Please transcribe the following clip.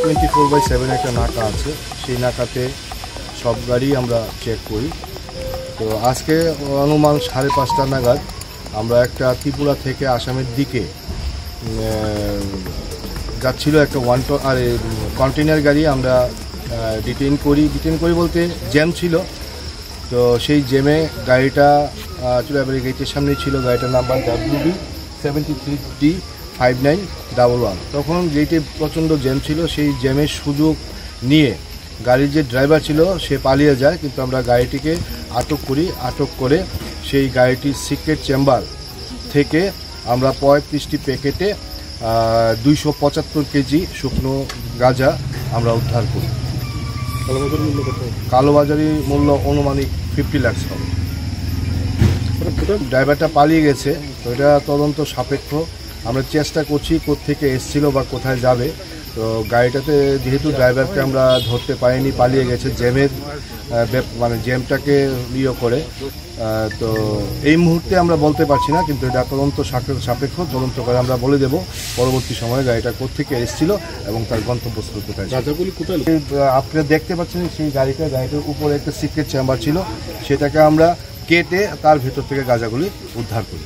24/7 একটা নাকা আছে, সেই নাকাতে সব গাড়ি আমরা চেক করি। তো আজকে অনুমান 5:30 নাগাদ আমরা একটা ত্রিপুরা থেকে আসামের দিকে যাচ্ছিল একটা কন্টেনার গাড়ি আমরা ডিটেইন করি বলতে জ্যাম ছিল। তো সেই জ্যামে গাড়িটা চুরাবাড়ি গেটের সামনে ছিল, গাড়িটার নাম্বার WB 73D5911। তখন গেটে প্রচণ্ড জ্যাম ছিল, সেই জ্যামের সুযোগ নিয়ে গাড়ির যে ড্রাইভার ছিল সে পালিয়ে যায়, কিন্তু আমরা গাড়িটিকে আটক করে সেই গাড়িটির সিক্রেট চেম্বার থেকে আমরা 35টি প্যাকেটে 275 কেজি শুকনো গাঁজা আমরা উদ্ধার করি। কালোবাজারি মূল্য অনুমানিক 50 লাখ হবে। ড্রাইভারটা পালিয়ে গেছে, তো এটা তদন্ত সাপেক্ষ। আমরা চেষ্টা করছি কোত্থেকে এসছিল বা কোথায় যাবে। তো গাড়িটাতে যেহেতু ড্রাইভারকে আমরা ধরতে পারিনি, পালিয়ে গেছে জ্যামের জ্যামটাকে করে, তো এই মুহূর্তে আমরা বলতে পারছি না, কিন্তু এটা তদন্ত সাপেক্ষ। তদন্ত করে আমরা বলে দেব পরবর্তী সময়ে গাড়িটা কোত্থেকে এসেছিল এবং তার গন্তব্যস্থল কোথায়। আপনারা দেখতে পাচ্ছেন সেই গাড়িটার উপরে একটা সিক্রেট চেম্বার ছিল, সেটাকে আমরা কেটে তার ভেতর থেকে গাঁজাগুলি উদ্ধার করি।